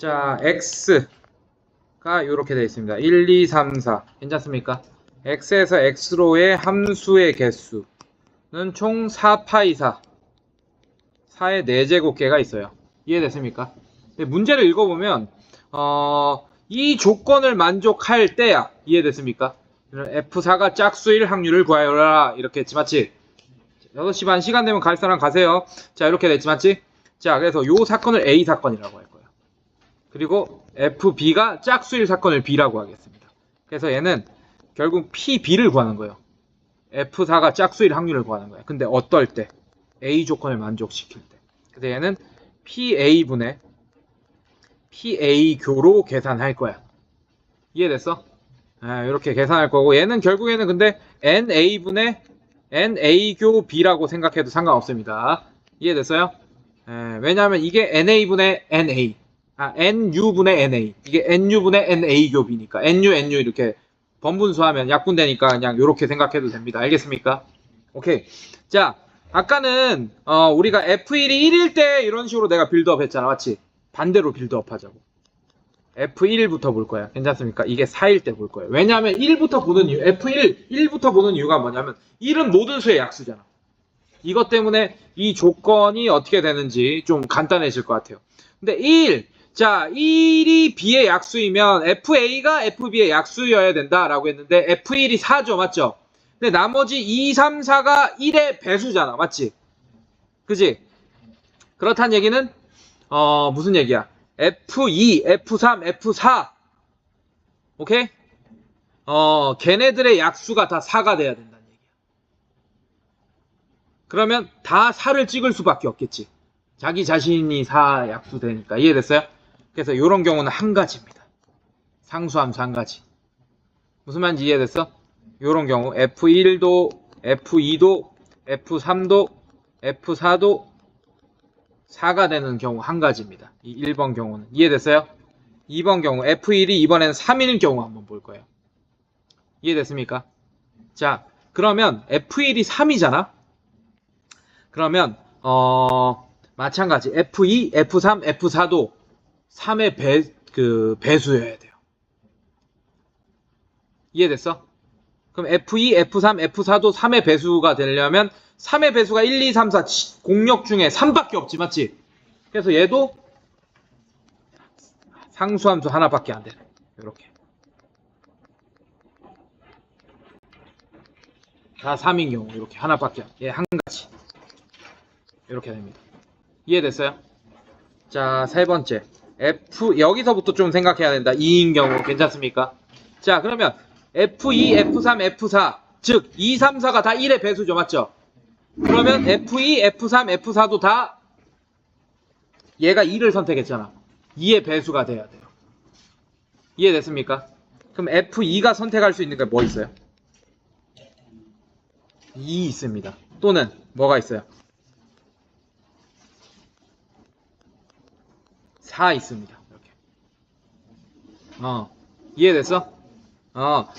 자, x가 이렇게 되어 있습니다. 1, 2, 3, 4. 괜찮습니까? x에서 x로의 함수의 개수는 총 4파이 4. 4의 4제곱계가 있어요. 이해됐습니까? 문제를 읽어보면 이 조건을 만족할 때야. 이해됐습니까? F4가 짝수일 확률을 구하여라. 이렇게 했지, 맞지? 6시 반 시간 되면 갈 사람 가세요. 자, 이렇게 됐지, 맞지? 자, 그래서 요 사건을 A 사건이라고 할 거예요. 그리고 FB가 짝수일 사건을 B라고 하겠습니다. 그래서 얘는 결국 PB를 구하는 거예요. F4가 짝수일 확률을 구하는 거예요. 근데 어떨 때? A 조건을 만족시킬 때. 그래서 얘는 PA분의 PA교로 계산할 거야. 이해됐어? 이렇게 계산할 거고, 얘는 결국에는 근데 NA분의 NA교 B라고 생각해도 상관없습니다. 이해됐어요? 왜냐하면 이게 NA분의 NA, NU분의 NA, 이게 NU분의 NA교 B니까 NU 이렇게 번분수하면 약분되니까 그냥 이렇게 생각해도 됩니다. 알겠습니까? 오케이. 자, 아까는 우리가 F1이 1일 때 이런 식으로 내가 빌드업 했잖아, 맞지? 반대로 빌드업 하자고. F1부터 볼 거야. 괜찮습니까? 이게 4일 때 볼 거예요. 왜냐하면 1부터 보는 이유, F1, 1부터 보는 이유가 뭐냐면 1은 모든 수의 약수잖아. 이것 때문에 이 조건이 어떻게 되는지 좀 간단해질 것 같아요. 근데 1, 자, 1이 B의 약수이면 FA가 FB의 약수여야 된다라고 했는데 F1이 4죠, 맞죠? 근데 나머지 2, 3, 4가 1의 배수잖아, 맞지? 그지? 그렇다는 얘기는 무슨 얘기야? F2, F3, F4 오케이? 걔네들의 약수가 다 4가 돼야 된다는 얘기야. 그러면 다 4를 찍을 수밖에 없겠지. 자기 자신이 4 약수 되니까. 이해됐어요? 그래서 이런 경우는 한 가지입니다. 상수함수 한 가지. 무슨 말인지 이해됐어? 이런 경우 F1도, F2도, F3도, F4도 4가 되는 경우 한 가지입니다. 이 1번 경우는. 이해됐어요? 2번 경우 F1이 이번에는 3일 경우 한번 볼 거예요. 이해됐습니까? 자, 그러면 F1이 3이잖아? 그러면 마찬가지 F2, F3, F4도 3의 배수여야 돼요. 이해됐어? 그럼 F2, F3, F4도 3의 배수가 되려면 3의 배수가 1, 2, 3, 4 공역 중에 3밖에 없지, 맞지? 그래서 얘도 상수함수 하나밖에 안 되네. 이렇게. 다 3인 경우 이렇게 하나밖에 얘 한 가지. 이렇게 됩니다. 이해됐어요? 자, 세 번째. F 여기서부터 좀 생각해야 된다. 2인 경우 괜찮습니까? 자, 그러면 F2, F3, F4 즉 2, 3, 4가 다 1의 배수죠, 맞죠? 그러면 F2, F3, F4도 다 얘가 2를 선택했잖아. 2의 배수가 돼야 돼요. 이해됐습니까? 그럼 F2가 선택할 수 있는 게 뭐 있어요? 2 있습니다. 또는 뭐가 있어요? 4 있습니다. 이렇게. 이해됐어?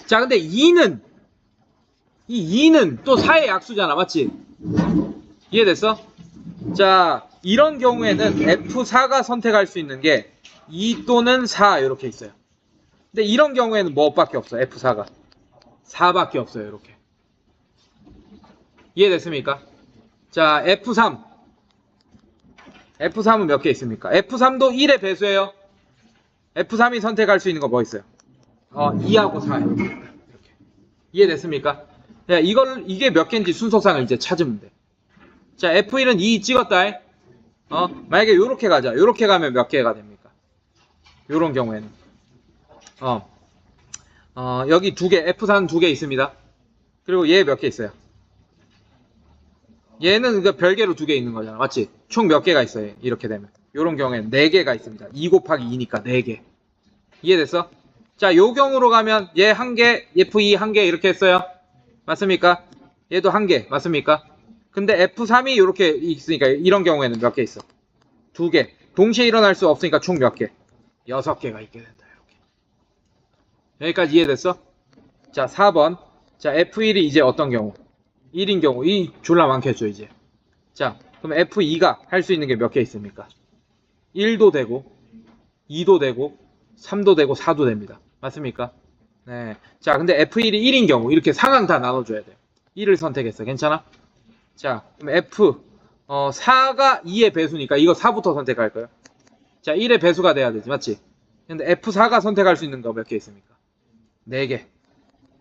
자, 근데 2는 또 4의 약수잖아, 맞지? 이해됐어? 자, 이런 경우에는 F4가 선택할 수 있는 게 2 또는 4 이렇게 있어요. 근데 이런 경우에는 뭐밖에 없어요? F4가 4밖에 없어요. 이렇게. 이해됐습니까? 자, F3은 몇 개 있습니까? F3도 1의 배수예요. F3이 선택할 수 있는 거 뭐 있어요? 2하고 4예요. 이렇게. 이해됐습니까? 야, 이게 몇 개인지 순서상을 이제 찾으면 돼. 자, F1은 2 찍었다. 만약에 요렇게 가자. 요렇게 가면 몇 개가 됩니까? 요런 경우에는. 여기 2개, F4는 2개 있습니다. 그리고 얘 몇 개 있어요? 얘는 그 별개로 2개 있는 거잖아. 맞지? 총 몇 개가 있어요? 이렇게 되면. 요런 경우에는 4개가 있습니다. 2 곱하기 2니까 4개. 이해됐어? 자, 요 경우로 가면 얘 1개, F2 1개 이렇게 했어요. 맞습니까? 얘도 1개. 맞습니까? 근데 F3이 이렇게 있으니까 이런 경우에는 몇 개 있어? 2개. 동시에 일어날 수 없으니까 총 몇 개? 6개가 있게 된다. 이렇게. 여기까지 이해됐어? 자, 4번. 자, F1이 이제 어떤 경우? 1인 경우. 이 졸라 많겠죠, 이제. 자, 그럼 F2가 할 수 있는 게 몇 개 있습니까? 1도 되고, 2도 되고 3도 되고 4도 됩니다. 맞습니까? 네. 자, 근데 F1이 1인 경우 이렇게 상황 다 나눠줘야 돼요. 1을 선택했어. 괜찮아? 자, 그럼 F 4가 2의 배수니까 이거 4부터 선택할 거예요. 자, 1의 배수가 돼야 되지. 맞지? 근데 F4가 선택할 수 있는 거 몇 개 있습니까? 4개.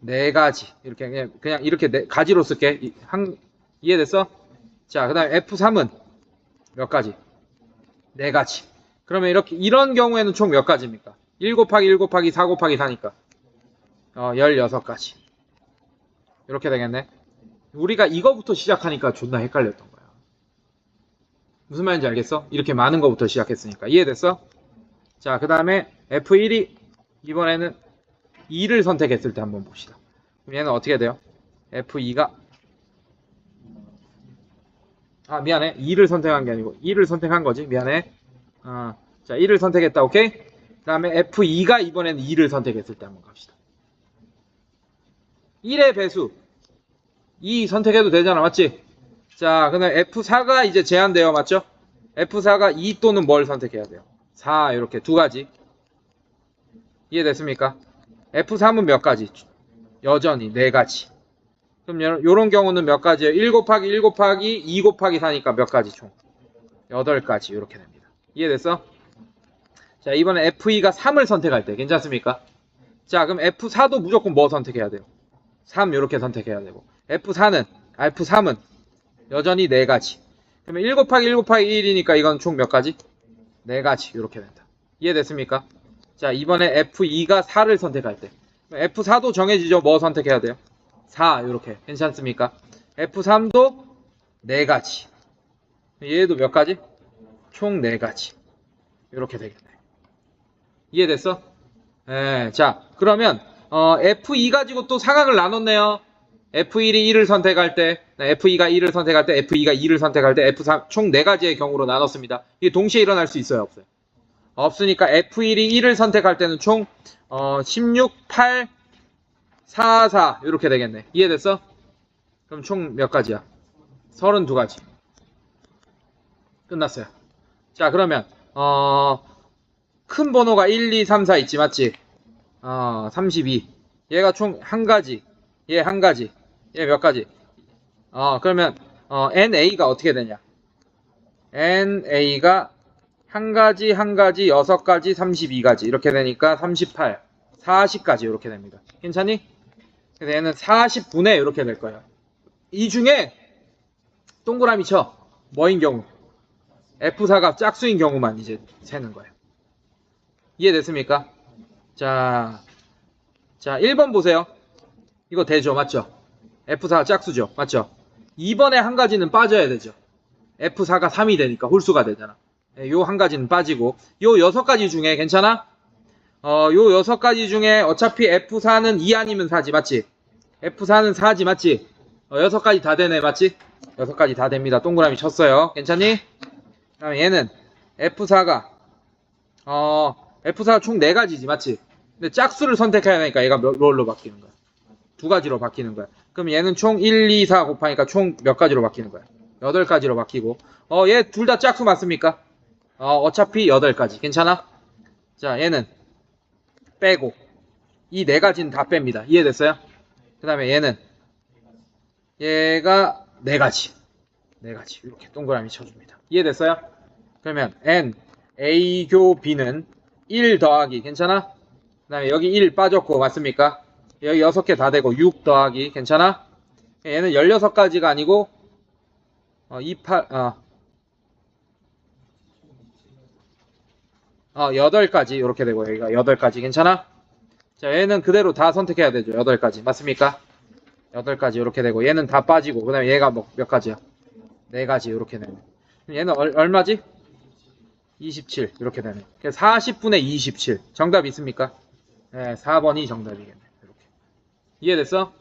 4가지. 이렇게 그냥 이렇게 가지로 쓸게. 이해됐어? 자, 그다음에 F3은 몇 가지? 4가지. 그러면 이런 경우에는 총 몇 가지입니까? 1 곱하기 1 곱하기 4 곱하기 4니까 16가지. 이렇게 되겠네. 우리가 이거부터 시작하니까 존나 헷갈렸던 거야. 무슨 말인지 알겠어? 이렇게 많은 거부터 시작했으니까. 이해됐어? 자, 그 다음에 F1이 이번에는 2를 선택했을 때 한번 봅시다. 그럼 얘는 어떻게 돼요? F2가 미안해. 2를 선택한 게 아니고 1을 선택한 거지. 미안해. 자, 1을 선택했다. 오케이? 그 다음에 F2가 이번에는 2를 선택했을 때 한번 갑시다. 1의 배수 2 선택해도 되잖아. 맞지? 자, 그 다음에 F4가 이제 제한돼요. 맞죠? F4가 2 또는 뭘 선택해야 돼요? 4 이렇게 두 가지. 이해됐습니까? F3은 몇 가지? 여전히 4가지. 그럼 요런 경우는 몇 가지예요? 1 곱하기 1 곱하기 2 곱하기 4니까 몇 가지 총? 8가지 이렇게 됩니다. 이해됐어? 자, 이번에 F2가 3을 선택할 때 괜찮습니까? 자, 그럼 F4도 무조건 뭐 선택해야 돼요? 3 이렇게 선택해야 되고 F3은 여전히 4가지. 그러면 1 곱하기 1 곱하기 1이니까 이건 총 몇 가지? 4가지 이렇게 된다. 이해됐습니까? 자, 이번에 F2가 4를 선택할 때 F4도 정해지죠. 뭐 선택해야 돼요? 4 이렇게 괜찮습니까? F3도 4가지. 얘도 몇 가지? 총 4가지. 이렇게 되겠네. 이해됐어? 자, 그러면 F2 가지고 또 상황을 나눴네요. F1이 1을 선택할 때, F2가 1을 선택할 때, F2가 2를 선택할 때, F3 총 4가지의 경우로 나눴습니다. 이게 동시에 일어날 수 있어요? 없어요? 없으니까 F1이 1을 선택할 때는 총 16, 8, 4, 4 이렇게 되겠네. 이해됐어? 그럼 총 몇 가지야? 32가지. 끝났어요. 자, 그러면 큰 번호가 1, 2, 3, 4 있지, 맞지? 32. 얘가 총 한 가지. 얘 한 가지. 얘 몇 가지? 그러면 NA가 어떻게 되냐? NA가 한 가지, 6가지, 32가지 이렇게 되니까 38, 40까지 이렇게 됩니다. 괜찮니? 그래서 얘는 40분의 이렇게 될 거예요. 이 중에 동그라미 쳐. 뭐인 경우? F4가 짝수인 경우만 이제 세는 거예요. 이해됐습니까? 자, 1번 보세요. 이거 되죠? 맞죠? F4가 짝수죠? 맞죠? 2번에 한 가지는 빠져야 되죠. F4가 3이 되니까 홀수가 되잖아. 요 한 가지는 빠지고 요 6가지 중에 괜찮아? 요 6가지 중에 어차피 F4는 2 아니면 4지 맞지? F4는 4지 맞지? 6가지 다 되네 맞지? 6가지 다 됩니다. 동그라미 쳤어요. 괜찮니? 그 다음에 얘는 F4가 F4가 총 4가지지 맞지? 근데 짝수를 선택해야 하니까 얘가 뭘로 바뀌는 거야? 2가지로 바뀌는 거야. 그럼 얘는 총 1, 2, 4 곱하니까 총 몇 가지로 바뀌는 거야? 8가지로 바뀌고 얘 둘 다 짝수 맞습니까? 어차피 8가지. 괜찮아? 자, 얘는 빼고 이 4가지는 다 뺍니다. 이해됐어요? 그 다음에 얘가 4가지. 4가지. 이렇게 동그라미 쳐줍니다. 이해됐어요? 그러면 N, A, 교, B는 1 더하기. 괜찮아? 그 다음에 여기 1 빠졌고 맞습니까? 여기 6개 다 되고 6 더하기. 괜찮아? 얘는 16가지가 아니고 8가지 이렇게 되고 여기가 8가지 괜찮아? 자, 얘는 그대로 다 선택해야 되죠. 8가지 맞습니까? 8가지 이렇게 되고 얘는 다 빠지고 그 다음에 얘가 몇 가지야? 4가지 이렇게 되네. 얘는 얼마지? 27 이렇게 되네. 그래서 40분의 27 정답 있습니까? 네, 4번이 정답이겠네. 이렇게 이해됐어?